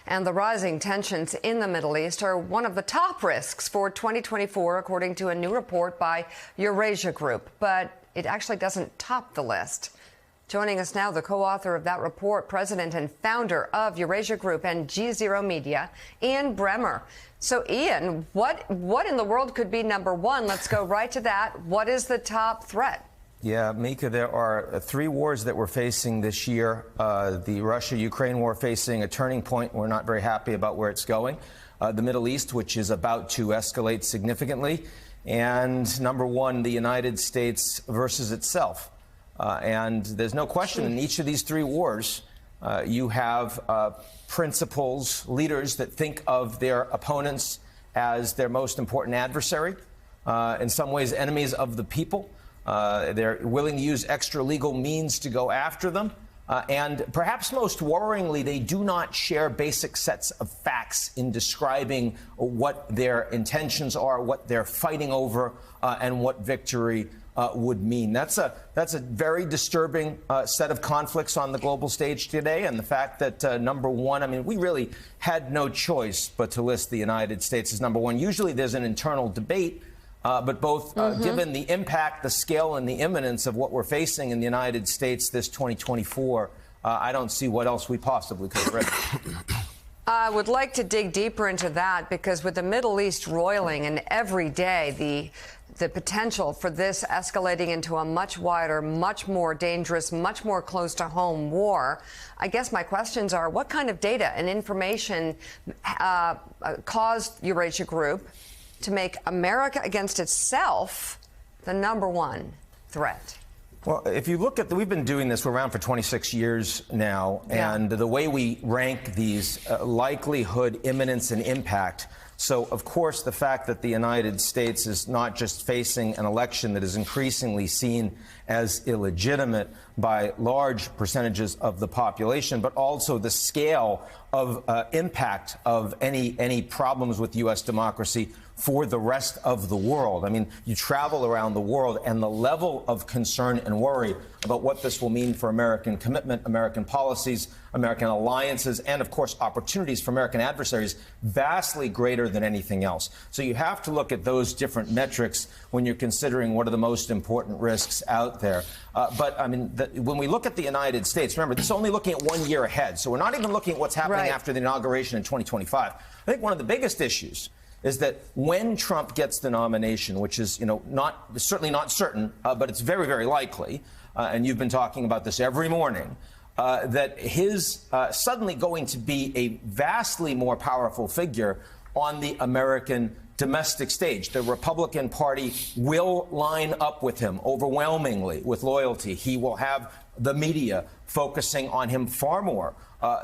And the rising tensions in the Middle East are one of the top risks for 2024, according to a new report by Eurasia Group. But it actually doesn't top the list. Joining us now, the co-author of that report, president and founder of Eurasia Group and G0 Media, Ian Bremmer. So, Ian, what in the world could be number one? Let's go right to that. What is the top threat? Yeah, Mika, there are three wars that we're facing this year. The Russia-Ukraine war facing a turning point. We're not very happy about where it's going. The Middle East, which is about to escalate significantly. And number one, the United States versus itself. And there's no question in each of these three wars, you have principals, leaders that think of their opponents as their most important adversary, in some ways enemies of the people. They're willing to use extra legal means to go after them. And perhaps most worryingly, they do not share basic sets of facts in describing what their intentions are, what they're fighting over, and what victory would mean. That's a very disturbing set of conflicts on the global stage today. And the fact that, number one, I mean, we really had no choice but to list the United States as number one. Usually there's an internal debate. But both, given the impact, the scale, and the imminence of what we're facing in the United States this 2024, I don't see what else we possibly could have written. I would like to dig deeper into that, because with the Middle East roiling and every day the potential for this escalating into a much wider, much more dangerous, much more close to home war, I guess my questions are, what kind of data and information caused Eurasia Group to make America against itself the number one threat? Well, if you look at we've been doing this, we're around for 26 years now, and the way we rank these likelihood, imminence, and impact. So, of course, the fact that the United States is not just facing an election that is increasingly seen as illegitimate by large percentages of the population, but also the scale of impact of any problems with U.S. democracy for the rest of the world. I mean, you travel around the world, and the level of concern and worry about what this will mean for American commitment, American policies, American alliances, and, of course, opportunities for American adversaries, vastly greater than anything else. So you have to look at those different metrics when you're considering what are the most important risks out there. But, I mean, when we look at the United States, remember, this is only looking at 1 year ahead. So we're not even looking at what's happening after the inauguration in 2025. I think one of the biggest issues is that when Trump gets the nomination, which is, certainly not certain, but it's very, very likely, and you've been talking about this every morning, that his suddenly going to be a vastly more powerful figure on the American domestic stage. The Republican Party will line up with him overwhelmingly with loyalty. He will have the media focusing on him far more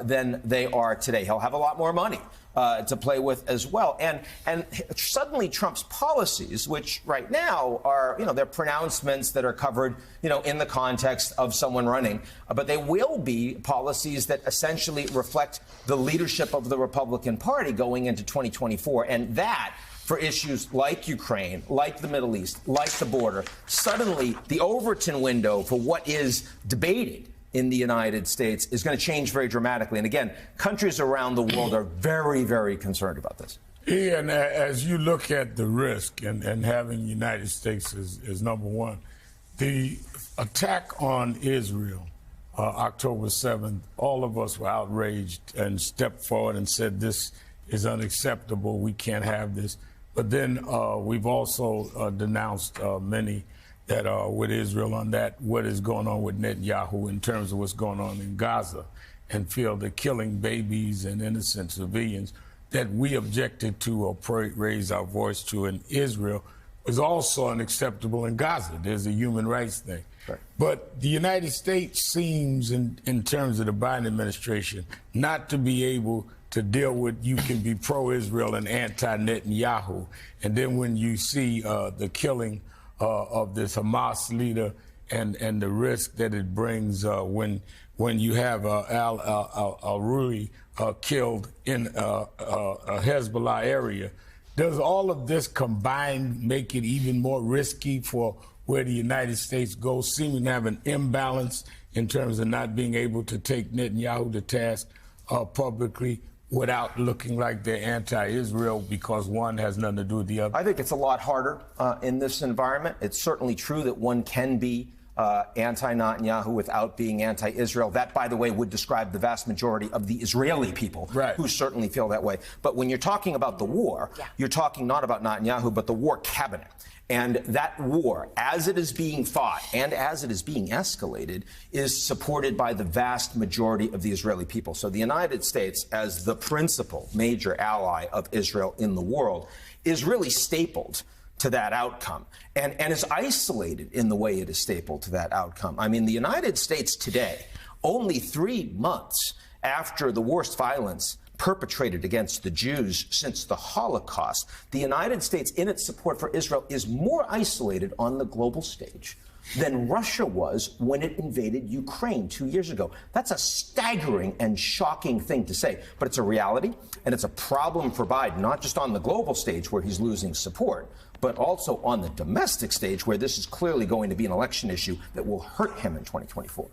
than they are today. He'll have a lot more money to play with as well. And suddenly Trump's policies, which right now are, they're pronouncements that are covered, in the context of someone running, but they will be policies that essentially reflect the leadership of the Republican Party going into 2024. And that, for issues like Ukraine, like the Middle East, like the border, suddenly the Overton window for what is debated in the United States is going to change very dramatically. And again, countries around the world are very, very concerned about this. Ian, as you look at the risk and having the United States as number one, the attack on Israel, October 7th, all of us were outraged and stepped forward and said this is unacceptable. We can't have this. But then we've also denounced many that are with Israel on that, what is going on with Netanyahu in terms of what's going on in Gaza, and feel they're killing babies and innocent civilians that we objected to or raised our voice to in Israel was also unacceptable in Gaza. There's a human rights thing. Right. But the United States seems, in terms of the Biden administration, not to be able to deal with, you can be pro-Israel and anti-Netanyahu. And then when you see the killing of this Hamas leader and the risk that it brings when you have al-Aruri killed in a Hezbollah area, does all of this combined make it even more risky for where the United States goes, seeming to have an imbalance in terms of not being able to take Netanyahu to task publicly, without looking like they're anti-Israel because one has nothing to do with the other? I think it's a lot harder in this environment. It's certainly true that one can be anti-Netanyahu without being anti-Israel. That, by the way, would describe the vast majority of the Israeli people who certainly feel that way. But when you're talking about the war, you're talking not about Netanyahu, but the war cabinet. And that war, as it is being fought and as it is being escalated, is supported by the vast majority of the Israeli people. So the United States, as the principal major ally of Israel in the world, is really stapled to that outcome and is isolated in the way it is stapled to that outcome. I mean, the United States today, only 3 months after the worst violence perpetrated against the Jews since the Holocaust, the United States, in its support for Israel, is more isolated on the global stage than Russia was when it invaded Ukraine 2 years ago. That's a staggering and shocking thing to say, but it's a reality, and it's a problem for Biden, not just on the global stage where he's losing support, but also on the domestic stage where this is clearly going to be an election issue that will hurt him in 2024.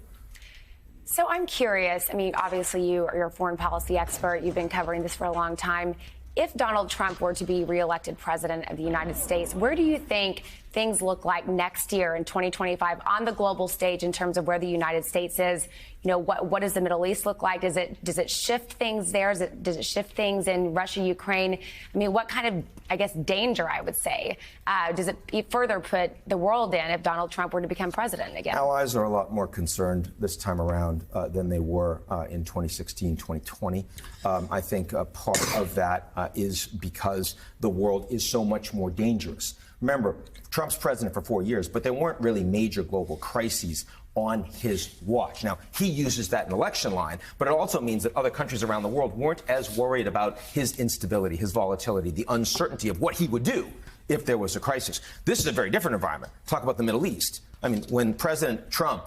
So I'm curious. I mean, obviously, you're a foreign policy expert. You've been covering this for a long time. If Donald Trump were to be reelected president of the United States, where do you think things look like next year in 2025 on the global stage in terms of where the United States is? You know, what does the Middle East look like? Does it shift things there? Does it shift things in Russia, Ukraine? I mean, what kind of, I guess, danger, I would say, does it further put the world in if Donald Trump were to become president again? Allies are a lot more concerned this time around than they were in 2016, 2020. I think part of that is because the world is so much more dangerous. Remember, Trump's president for 4 years, but there weren't really major global crises on his watch. Now, he uses that in election line, but it also means that other countries around the world weren't as worried about his instability, his volatility, the uncertainty of what he would do if there was a crisis. This is a very different environment. Talk about the Middle East. I mean, when President Trump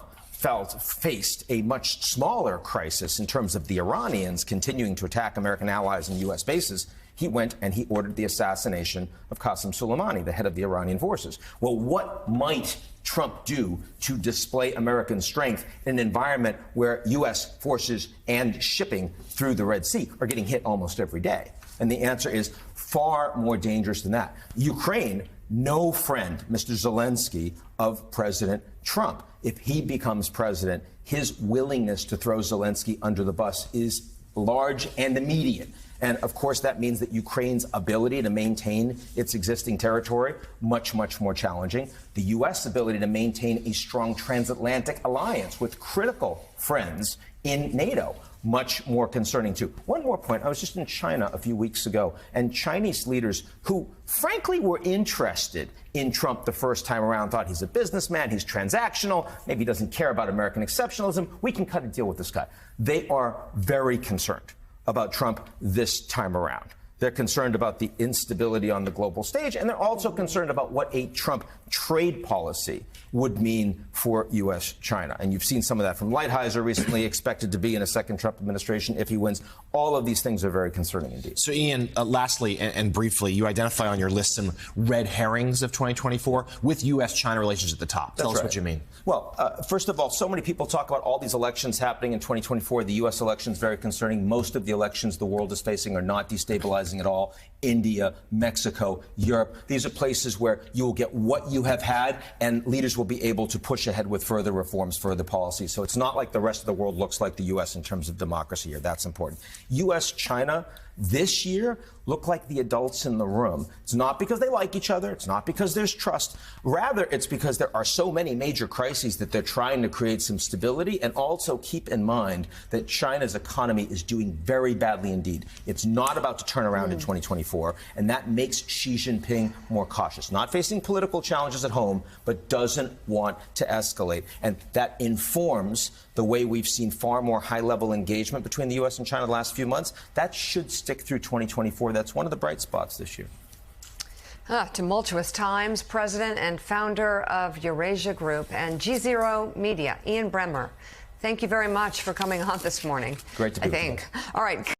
faced a much smaller crisis in terms of the Iranians continuing to attack American allies and U.S. bases, he went and he ordered the assassination of Qasem Soleimani, the head of the Iranian forces. Well, what might Trump do to display American strength in an environment where U.S. forces and shipping through the Red Sea are getting hit almost every day? And the answer is far more dangerous than that. Ukraine, no friend, Mr. Zelensky, of President Trump. If he becomes president, his willingness to throw Zelensky under the bus is large and immediate. And, of course, that means that Ukraine's ability to maintain its existing territory, much, much more challenging. The U.S. ability to maintain a strong transatlantic alliance with critical friends in NATO, much more concerning, too. One more point. I was just in China a few weeks ago, and Chinese leaders who, frankly, were interested in Trump the first time around, thought he's a businessman, he's transactional, maybe he doesn't care about American exceptionalism. We can cut a deal with this guy. They are very concerned about Trump this time around. They're concerned about the instability on the global stage, and they're also concerned about what a Trump trade policy would mean for U.S.-China. And you've seen some of that from Lighthizer recently, expected to be in a second Trump administration if he wins. All of these things are very concerning indeed. So, Ian, lastly and briefly, you identify on your list some red herrings of 2024 with U.S.-China relations at the top. Tell us what you mean. Well, first of all, so many people talk about all these elections happening in 2024. The U.S. election is very concerning. Most of the elections the world is facing are not destabilizing at all. India, Mexico, Europe. These are places where you will get what you have had, and leaders will be able to push ahead with further reforms, further policies. So it's not like the rest of the world looks like the U.S. in terms of democracy here. That's important. U.S.-China this year look like the adults in the room. It's not because they like each other. It's not because there's trust. Rather, it's because there are so many major crises that they're trying to create some stability. And also keep in mind that China's economy is doing very badly indeed. It's not about to turn around in 2024. And that makes Xi Jinping more cautious, not facing political challenges at home, but doesn't want to escalate. And that informs the way we've seen far more high-level engagement between the U.S. and China the last few months. That should stick through 2024. That's one of the bright spots this year. Tumultuous times. President and founder of Eurasia Group and G0 Media, Ian Bremmer. Thank you very much for coming on this morning. Great to be with you. All right.